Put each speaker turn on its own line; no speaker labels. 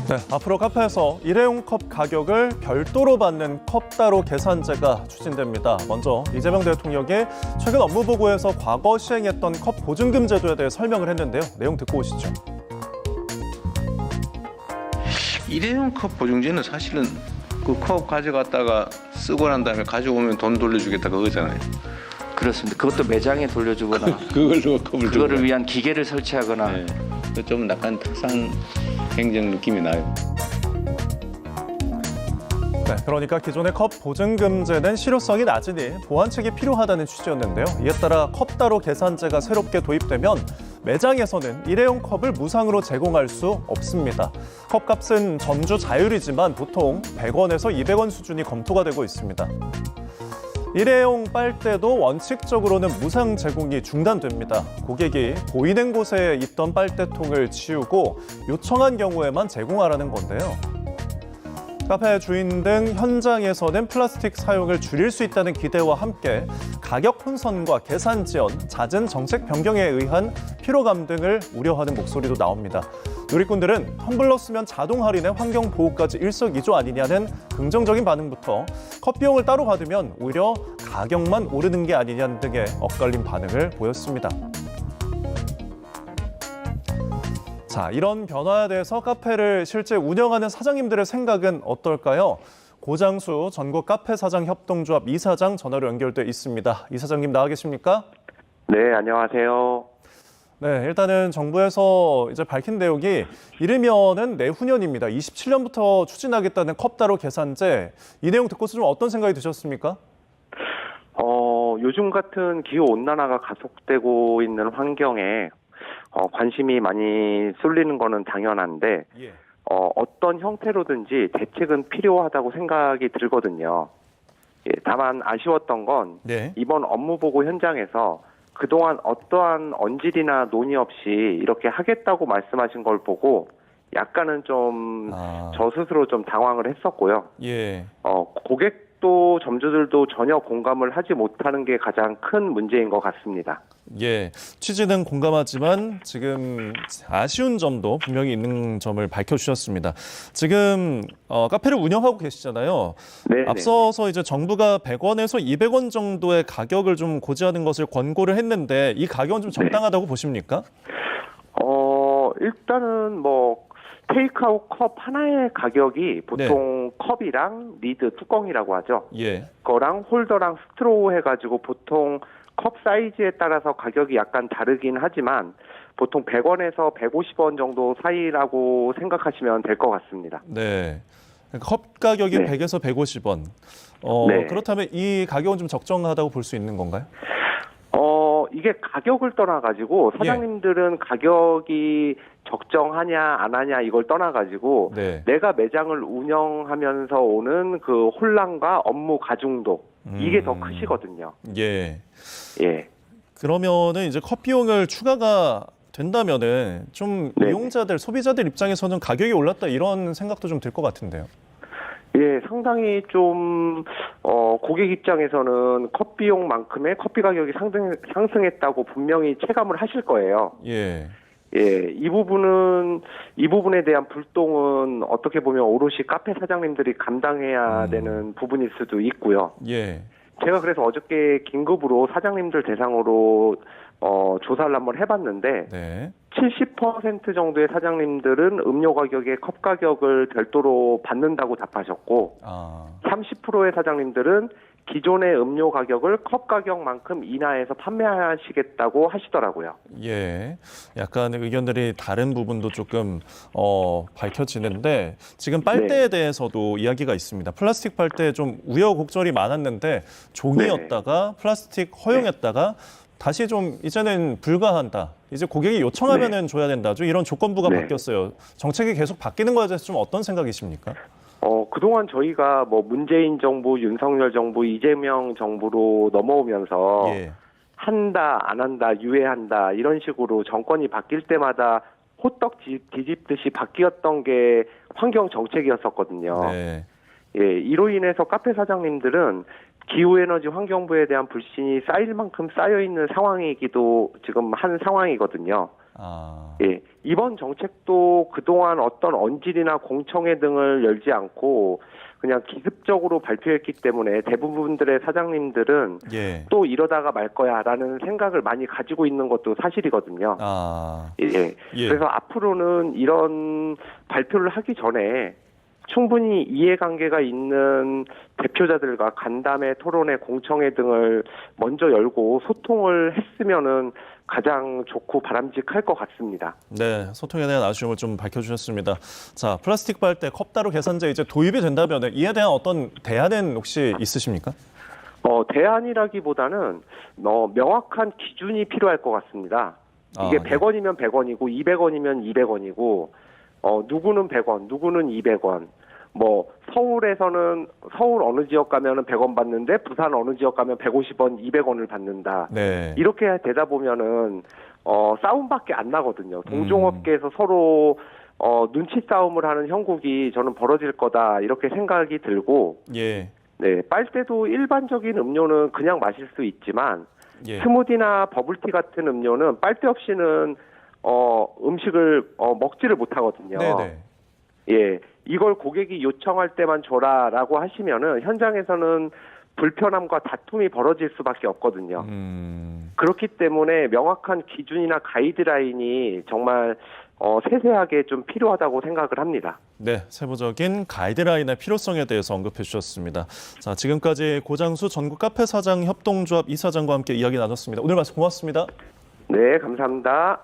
네, 앞으로 카페에서 일회용 컵 가격을 별도로 받는 컵 따로 계산제가 추진됩니다. 먼저 이재명 대통령이 최근 업무 보고에서 과거 시행했던 컵 보증금 제도에 대해 설명을 했는데요. 내용 듣고 오시죠.
일회용 컵 보증제는 사실은 그 컵 가져갔다가 쓰고 난 다음에 가져오면 돈 돌려주겠다 그거잖아요.
그렇습니다. 그것도 매장에 돌려주거나
그걸로 컵을
그거를 위한 기계를 설치하거나
네. 좀 약간 특상 행정 느낌이 나요.
네, 그러니까 기존의 컵 보증금제는 실효성이 낮으니 보완책이 필요하다는 취지였는데요. 이에 따라 컵 따로 계산제가 새롭게 도입되면 매장에서는 일회용 컵을 무상으로 제공할 수 없습니다. 컵값은 점주 자율이지만 보통 100원에서 200원 수준이 검토가 되고 있습니다. 일회용 빨대도 원칙적으로는 무상 제공이 중단됩니다. 고객이 보이는 곳에 있던 빨대통을 치우고 요청한 경우에만 제공하라는 건데요. 카페 주인 등 현장에서는 플라스틱 사용을 줄일 수 있다는 기대와 함께 가격 혼선과 계산 지연, 잦은 정책 변경에 의한 피로감 등을 우려하는 목소리도 나옵니다. 누리꾼들은 텀블러 쓰면 자동 할인에 환경 보호까지 일석이조 아니냐는 긍정적인 반응부터 컵 비용을 따로 받으면 오히려 가격만 오르는 게 아니냐는 등의 엇갈린 반응을 보였습니다. 자, 이런 변화에 대해서 카페를 실제 운영하는 사장님들의 생각은 어떨까요? 고장수 전국 카페 사장 협동조합 이사장 전화로 연결돼 있습니다. 이사장님 나와 계십니까?
네, 안녕하세요.
네, 일단은 정부에서 이제 밝힌 내용이 이르면은 내후년입니다. 27년부터 추진하겠다는 컵 따로 계산제. 이 내용 듣고서 좀 어떤 생각이 드셨습니까?
요즘 같은 기후 온난화가 가속되고 있는 환경에 관심이 많이 쏠리는 거는 당연한데
예.
어떤 형태로든지 대책은 필요하다고 생각이 들거든요. 예, 다만 아쉬웠던 건
네.
이번 업무 보고 현장에서 그동안 어떠한 언질이나 논의 없이 이렇게 하겠다고 말씀하신 걸 보고 약간은 좀 저 스스로 좀 당황을 했었고요.
예.
고객도 점주들도 전혀 공감을 하지 못하는 게 가장 큰 문제인 것 같습니다.
예, 취지는 공감하지만 지금 아쉬운 점도 분명히 있는 점을 밝혀주셨습니다. 지금 카페를 운영하고 계시잖아요.
네.
앞서서 이제 정부가 100원에서 200원 정도의 가격을 좀 고지하는 것을 권고를 했는데 이 가격은 좀 적당하다고 보십니까?
일단은 테이크아웃 컵 하나의 가격이 보통 컵이랑 리드 뚜껑이라고 하죠.
예.
그거랑 홀더랑 스트로우 해가지고 보통 컵 사이즈에 따라서 가격이 약간 다르긴 하지만 보통 100원에서 150원 정도 사이라고 생각하시면 될 것 같습니다.
네. 컵 가격이
네.
100에서 150원.
네.
그렇다면 이 가격은 좀 적정하다고 볼 수 있는 건가요?
이게 가격을 떠나가지고 사장님들은 가격이 적정하냐 안 하냐 이걸 떠나가지고
네.
내가 매장을 운영하면서 오는 그 혼란과 업무 가중도 이게 더 크시거든요.
예.
예.
그러면은 이제 컵 비용을 추가가 된다면은 좀
네.
이용자들, 소비자들 입장에서는 가격이 올랐다 이런 생각도 좀 들 것 같은데요.
예, 상당히 좀 고객 입장에서는 컵 비용만큼의 커피 가격이 상승했다고 분명히 체감을 하실 거예요.
예.
예, 이 부분에 대한 불똥은 어떻게 보면 오롯이 카페 사장님들이 감당해야 되는 부분일 수도 있고요.
예.
제가 그래서 어저께 긴급으로 사장님들 대상으로 조사를 한번 해봤는데
네.
70% 정도의 사장님들은 음료 가격에 컵 가격을 별도로 받는다고 답하셨고 30%의 사장님들은 기존의 음료 가격을 컵 가격만큼 인하해서 판매하시겠다고 하시더라고요.
예. 약간 의견들이 다른 부분도 조금 밝혀지는데 지금 빨대에 대해서도 이야기가 있습니다. 플라스틱 빨대 좀 우여곡절이 많았는데 종이였다가 플라스틱 허용했다가 다시 좀 이제는 불가한다. 이제 고객이 요청하면은 줘야 된다. 좀 이런 조건부가 바뀌었어요. 정책이 계속 바뀌는 거에 대해서 좀 어떤 생각이십니까?
그동안 저희가 문재인 정부, 윤석열 정부, 이재명 정부로 넘어오면서 한다, 안 한다, 유예한다 이런 식으로 정권이 바뀔 때마다 호떡 뒤집듯이 바뀌었던 게 환경 정책이었었거든요.
네.
예, 이로 인해서 카페 사장님들은 기후에너지 환경부에 대한 불신이 쌓일 만큼 쌓여 있는 상황이기도 지금 한 상황이거든요. 예, 이번 정책도 그동안 어떤 언질이나 공청회 등을 열지 않고 그냥 기습적으로 발표했기 때문에 대부분들의 사장님들은
예.
또 이러다가 말 거야라는 생각을 많이 가지고 있는 것도 사실이거든요. 예. 그래서 앞으로는 이런 발표를 하기 전에 충분히 이해관계가 있는 대표자들과 간담회, 토론회, 공청회 등을 먼저 열고 소통을 했으면은 가장 좋고 바람직할 것 같습니다.
네, 소통에 대한 아쉬움을 좀 밝혀주셨습니다. 자, 플라스틱 빨대 컵다루 계산제 이제 도입이 된다면 이에 대한 어떤 대안은 혹시 있으십니까?
대안이라기보다는 명확한 기준이 필요할 것 같습니다. 이게 100원이면 100원이고 200원이면 200원이고 누구는 100원, 누구는 200원. 뭐 서울에서는 서울 어느 지역 가면은 100원 받는데 부산 어느 지역 가면 150원, 200원을 받는다.
네.
이렇게 되다 보면은 싸움밖에 안 나거든요. 동종업계에서 서로 눈치 싸움을 하는 형국이 저는 벌어질 거다 이렇게 생각이 들고.
예.
네, 빨대도 일반적인 음료는 그냥 마실 수 있지만 스무디나 버블티 같은 음료는 빨대 없이는 음식을 먹지를 못하거든요.
네네.
예, 이걸 고객이 요청할 때만 줘라라고 하시면은 현장에서는 불편함과 다툼이 벌어질 수밖에 없거든요. 그렇기 때문에 명확한 기준이나 가이드라인이 정말 세세하게 좀 필요하다고 생각을 합니다.
네, 세부적인 가이드라인의 필요성에 대해서 언급해 주셨습니다. 자, 지금까지 고장수 전국 카페 사장 협동조합 이사장과 함께 이야기 나눴습니다. 오늘 말씀 고맙습니다.
네, 감사합니다.